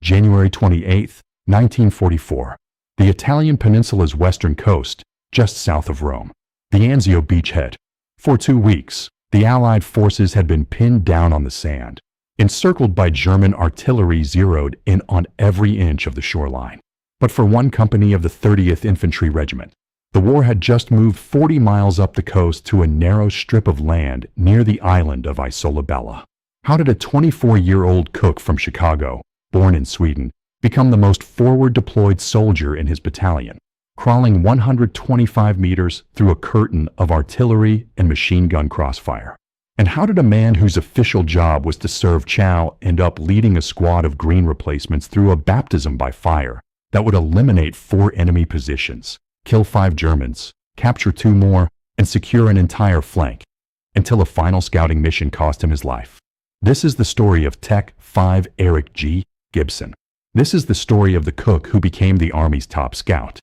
January 28, 1944. The Italian peninsula's western coast, just south of Rome. The Anzio beachhead. For 2 weeks, the Allied forces had been pinned down on the sand, encircled by German artillery zeroed in on every inch of the shoreline. But for one company of the 30th Infantry Regiment, the war had just moved 40 miles up the coast to a narrow strip of land near the island of Isola Bella. How did a 24-year-old cook from Chicago, born in Sweden, become the most forward-deployed soldier in his battalion, crawling 125 meters through a curtain of artillery and machine gun crossfire? And how did a man whose official job was to serve chow end up leading a squad of green replacements through a baptism by fire that would eliminate 4 enemy positions, kill 5 Germans, capture 2 more, and secure an entire flank, until a final scouting mission cost him his life? This is the story of Tech 5 Eric G. Gibson. This is the story of the cook who became the Army's top scout.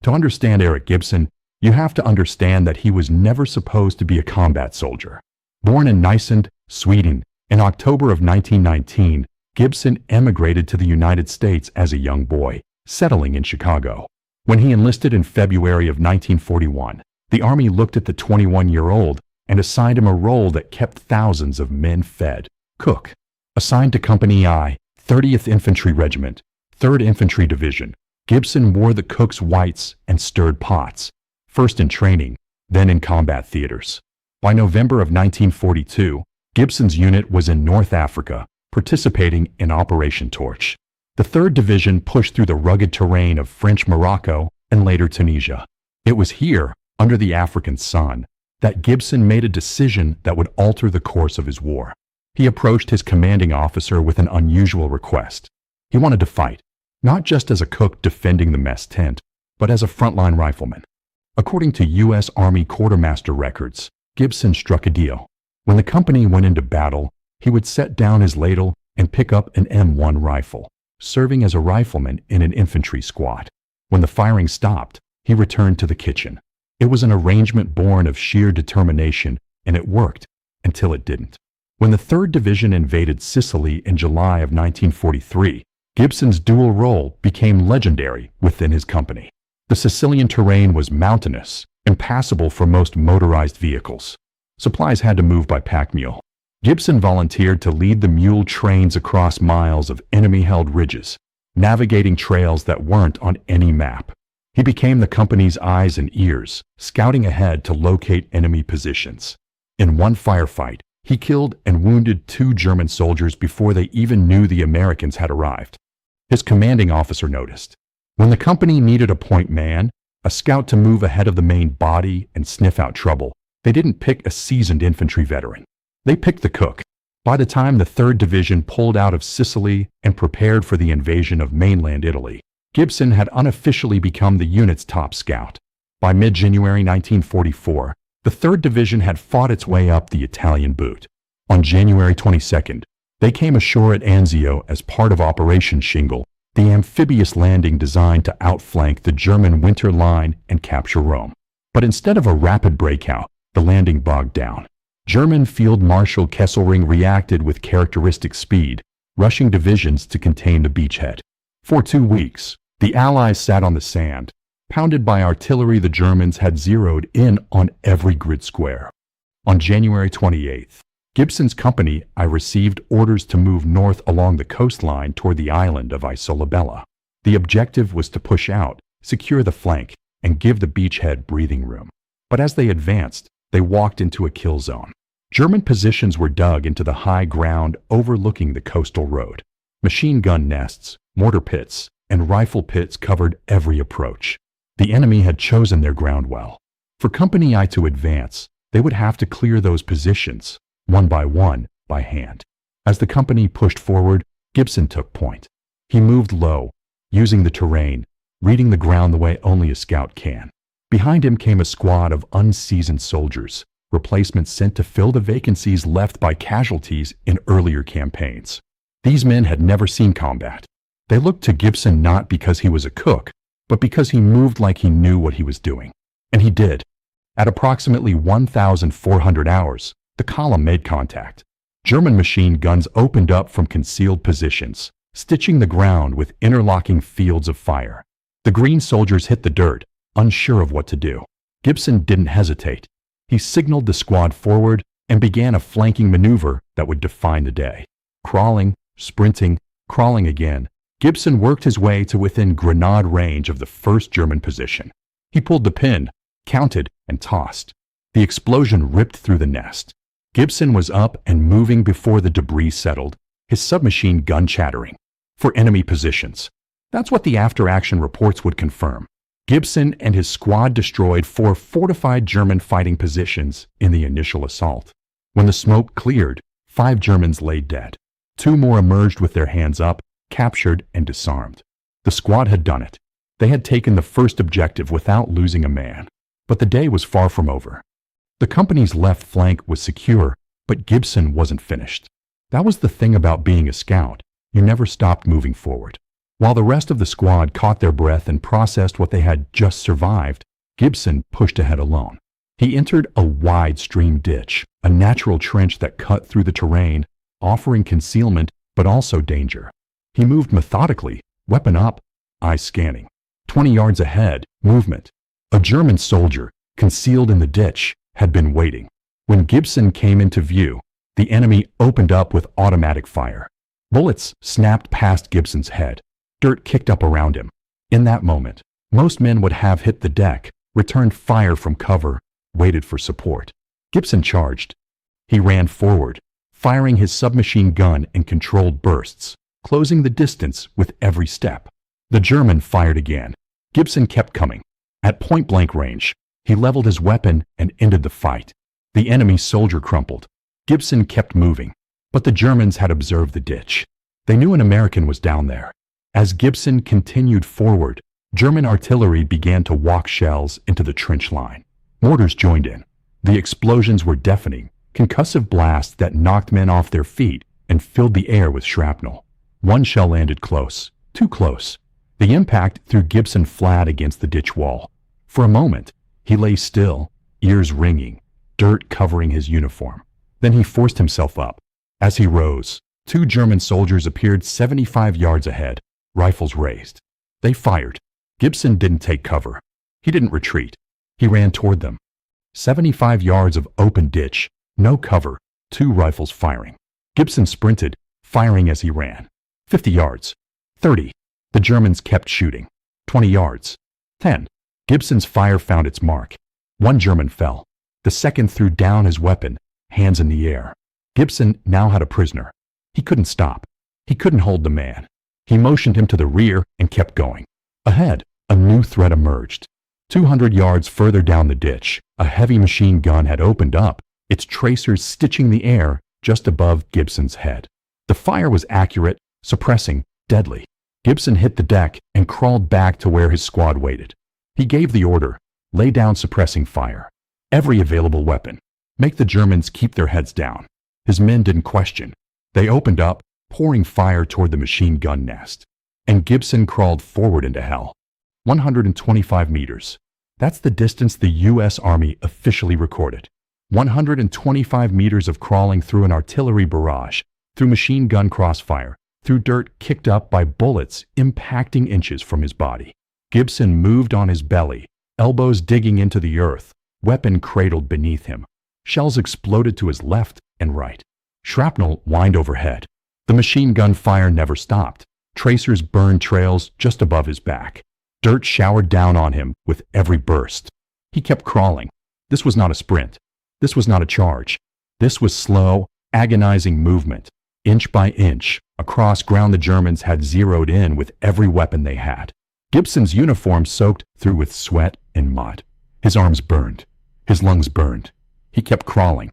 To understand Eric Gibson, you have to understand that he was never supposed to be a combat soldier. Born in Nysund, Sweden, in October of 1919, Gibson emigrated to the United States as a young boy, settling in Chicago. When he enlisted in February of 1941, the Army looked at the 21-year-old and assigned him a role that kept thousands of men fed: cook. Assigned to Company I, 30th Infantry Regiment, 3rd Infantry Division, Gibson wore the cook's whites and stirred pots, first in training, then in combat theaters. By November of 1942, Gibson's unit was in North Africa, participating in Operation Torch. The 3rd Division pushed through the rugged terrain of French Morocco and later Tunisia. It was here, under the African sun, that Gibson made a decision that would alter the course of his war. He approached his commanding officer with an unusual request. He wanted to fight, not just as a cook defending the mess tent, but as a frontline rifleman. According to U.S. Army quartermaster records, Gibson struck a deal. When the company went into battle, he would set down his ladle and pick up an M1 rifle, serving as a rifleman in an infantry squad. When the firing stopped, he returned to the kitchen. It was an arrangement born of sheer determination, and it worked until it didn't. When the 3rd Division invaded Sicily in July of 1943, Gibson's dual role became legendary within his company. The Sicilian terrain was mountainous, impassable for most motorized vehicles. Supplies had to move by pack mule. Gibson volunteered to lead the mule trains across miles of enemy-held ridges, navigating trails that weren't on any map. He became the company's eyes and ears, scouting ahead to locate enemy positions. In one firefight, he killed and wounded 2 German soldiers before they even knew the Americans had arrived. His commanding officer noticed. When the company needed a point man, a scout to move ahead of the main body and sniff out trouble, they didn't pick a seasoned infantry veteran. They picked the cook. By the time the 3rd Division pulled out of Sicily and prepared for the invasion of mainland Italy, Gibson had unofficially become the unit's top scout. By mid-January 1944, the 3rd Division had fought its way up the Italian boot. On January 22nd, they came ashore at Anzio as part of Operation Shingle, the amphibious landing designed to outflank the German winter line and capture Rome. But instead of a rapid breakout, the landing bogged down. German Field Marshal Kesselring reacted with characteristic speed, rushing divisions to contain the beachhead. For 2 weeks, the Allies sat on the sand. Pounded by artillery, the Germans had zeroed in on every grid square. On January 28th, Gibson's company I received orders to move north along the coastline toward the island of Isola Bella. The objective was to push out, secure the flank, and give the beachhead breathing room. But as they advanced, they walked into a kill zone. German positions were dug into the high ground overlooking the coastal road. Machine gun nests, mortar pits, and rifle pits covered every approach. The enemy had chosen their ground well. For Company I to advance, they would have to clear those positions, one, by hand. As the company pushed forward, Gibson took point. He moved low, using the terrain, reading the ground the way only a scout can. Behind him came a squad of unseasoned soldiers, replacements sent to fill the vacancies left by casualties in earlier campaigns. These men had never seen combat. They looked to Gibson not because he was a cook, but because he moved like he knew what he was doing. And he did. At approximately 1,400 hours, the column made contact. German machine guns opened up from concealed positions, stitching the ground with interlocking fields of fire. The green soldiers hit the dirt, unsure of what to do. Gibson didn't hesitate. He signaled the squad forward and began a flanking maneuver that would define the day. Crawling, sprinting, crawling again, Gibson worked his way to within grenade range of the first German position. He pulled the pin, counted, and tossed. The explosion ripped through the nest. Gibson was up and moving before the debris settled, his submachine gun chattering. For enemy positions. That's what the after-action reports would confirm. Gibson and his squad destroyed 4 fortified German fighting positions in the initial assault. When the smoke cleared, 5 Germans lay dead. 2 more emerged with their hands up, captured and disarmed. The squad had done it. They had taken the first objective without losing a man. But the day was far from over. The company's left flank was secure, but Gibson wasn't finished. That was the thing about being a scout. You never stopped moving forward. While the rest of the squad caught their breath and processed what they had just survived, Gibson pushed ahead alone. He entered a wide stream ditch, a natural trench that cut through the terrain, offering concealment but also danger. He moved methodically, weapon up, eyes scanning. 20 yards ahead, movement. A German soldier, concealed in the ditch, had been waiting. When Gibson came into view, the enemy opened up with automatic fire. Bullets snapped past Gibson's head. Dirt kicked up around him. In that moment, most men would have hit the deck, returned fire from cover, waited for support. Gibson charged. He ran forward, firing his submachine gun in controlled bursts, closing the distance with every step. The German fired again. Gibson kept coming. At point-blank range, he leveled his weapon and ended the fight. The enemy soldier crumpled. Gibson kept moving, but the Germans had observed the ditch. They knew an American was down there. As Gibson continued forward, German artillery began to walk shells into the trench line. Mortars joined in. The explosions were deafening, concussive blasts that knocked men off their feet and filled the air with shrapnel. One shell landed close, too close. The impact threw Gibson flat against the ditch wall. For a moment, he lay still, ears ringing, dirt covering his uniform. Then he forced himself up. As he rose, 2 German soldiers appeared 75 yards ahead, rifles raised. They fired. Gibson didn't take cover. He didn't retreat. He ran toward them. 75 yards of open ditch, no cover, 2 rifles firing. Gibson sprinted, firing as he ran. 50 yards. 30. The Germans kept shooting. 20 yards. 10. Gibson's fire found its mark. 1 German fell. The second threw down his weapon, hands in the air. Gibson now had a prisoner. He couldn't stop. He couldn't hold the man. He motioned him to the rear and kept going. Ahead, a new threat emerged. 200 yards further down the ditch, a heavy machine gun had opened up, its tracers stitching the air just above Gibson's head. The fire was accurate, suppressing, deadly. Gibson hit the deck and crawled back to where his squad waited. He gave the order, lay down suppressing fire. Every available weapon. Make the Germans keep their heads down. His men didn't question. They opened up, pouring fire toward the machine gun nest. And Gibson crawled forward into hell. 125 meters. That's the distance the U.S. Army officially recorded. 125 meters of crawling through an artillery barrage, through machine gun crossfire, through dirt kicked up by bullets impacting inches from his body. Gibson moved on his belly, elbows digging into the earth, weapon cradled beneath him. Shells exploded to his left and right. Shrapnel whined overhead. The machine gun fire never stopped. Tracers burned trails just above his back. Dirt showered down on him with every burst. He kept crawling. This was not a sprint. This was not a charge. This was slow, agonizing movement. Inch by inch, across ground the Germans had zeroed in with every weapon they had. Gibson's uniform soaked through with sweat and mud. His arms burned. His lungs burned. He kept crawling.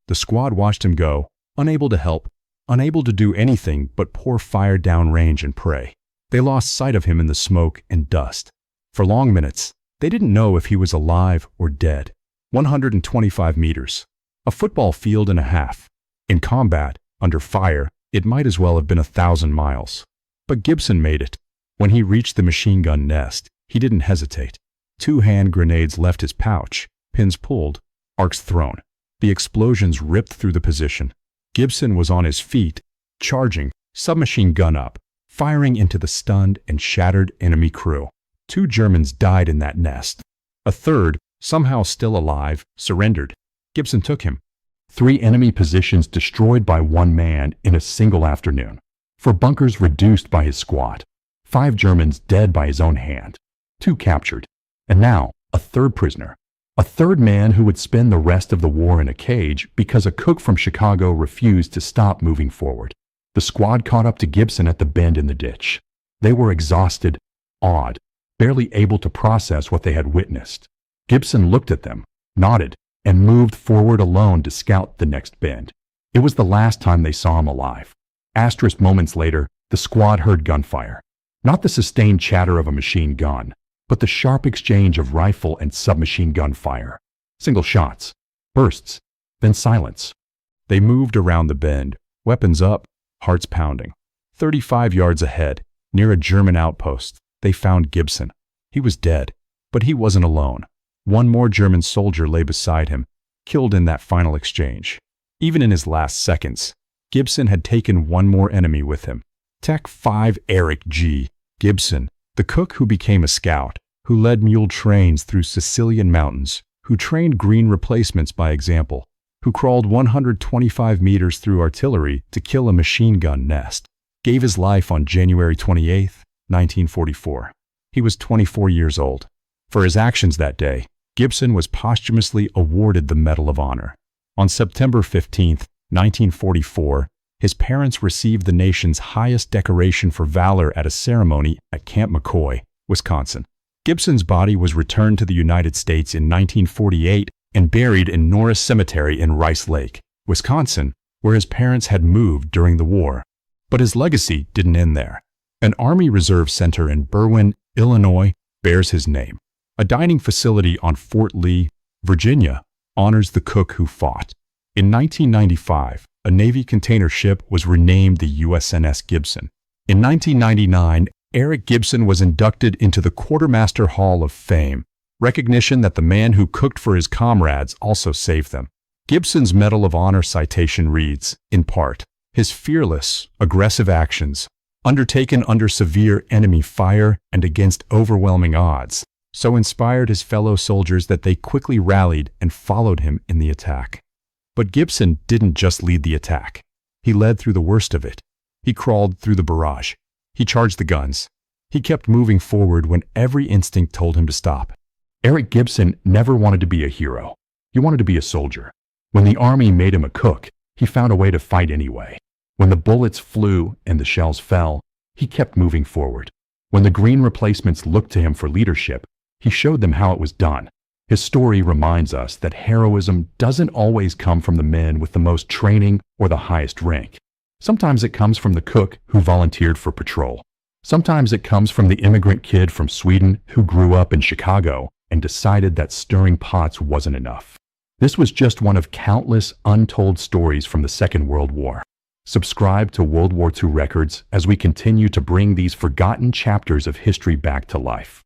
The squad watched him go, unable to help, unable to do anything but pour fire down range and pray. They lost sight of him in the smoke and dust. For long minutes, they didn't know if he was alive or dead. 125 meters. A football field and a half. In combat, under fire, it might as well have been 1,000 miles. But Gibson made it. When he reached the machine gun nest, he didn't hesitate. 2 hand grenades left his pouch, pins pulled, arcs thrown. The explosions ripped through the position. Gibson was on his feet, charging, submachine gun up, firing into the stunned and shattered enemy crew. 2 Germans died in that nest. A third, somehow still alive, surrendered. Gibson took him. 3 enemy positions destroyed by 1 man in a single afternoon. 4 bunkers reduced by his squad. 5 Germans dead by his own hand. 2 captured. And now, a 3rd prisoner. A 3rd man who would spend the rest of the war in a cage because a cook from Chicago refused to stop moving forward. The squad caught up to Gibson at the bend in the ditch. They were exhausted, awed, barely able to process what they had witnessed. Gibson looked at them, nodded, and moved forward alone to scout the next bend. It was the last time they saw him alive. Moments later, the squad heard gunfire. Not the sustained chatter of a machine gun, but the sharp exchange of rifle and submachine gun fire. Single shots, bursts, then silence. They moved around the bend, weapons up, hearts pounding. 35 yards ahead, near a German outpost, they found Gibson. He was dead, but he wasn't alone. 1 more German soldier lay beside him, killed in that final exchange. Even in his last seconds, Gibson had taken 1 more enemy with him. Tech 5 Eric G. Gibson, the cook who became a scout, who led mule trains through Sicilian mountains, who trained green replacements by example, who crawled 125 meters through artillery to kill a machine gun nest, gave his life on January 28, 1944. He was 24 years old. For his actions that day, Gibson was posthumously awarded the Medal of Honor. On September 15, 1944, his parents received the nation's highest decoration for valor at a ceremony at Camp McCoy, Wisconsin. Gibson's body was returned to the United States in 1948 and buried in Norris Cemetery in Rice Lake, Wisconsin, where his parents had moved during the war. But his legacy didn't end there. An Army Reserve Center in Berwyn, Illinois, bears his name. A dining facility on Fort Lee, Virginia, honors the cook who fought. In 1995, a Navy container ship was renamed the USNS Gibson. In 1999, Eric Gibson was inducted into the Quartermaster Hall of Fame, recognition that the man who cooked for his comrades also saved them. Gibson's Medal of Honor citation reads, in part, his fearless, aggressive actions, undertaken under severe enemy fire and against overwhelming odds, so inspired his fellow soldiers that they quickly rallied and followed him in the attack. But Gibson didn't just lead the attack. He led through the worst of it. He crawled through the barrage. He charged the guns. He kept moving forward when every instinct told him to stop. Eric Gibson never wanted to be a hero. He wanted to be a soldier. When the Army made him a cook, he found a way to fight anyway. When the bullets flew and the shells fell, he kept moving forward. When the green replacements looked to him for leadership, he showed them how it was done. His story reminds us that heroism doesn't always come from the men with the most training or the highest rank. Sometimes it comes from the cook who volunteered for patrol. Sometimes it comes from the immigrant kid from Sweden who grew up in Chicago and decided that stirring pots wasn't enough. This was just one of countless untold stories from the Second World War. Subscribe to World War II Records as we continue to bring these forgotten chapters of history back to life.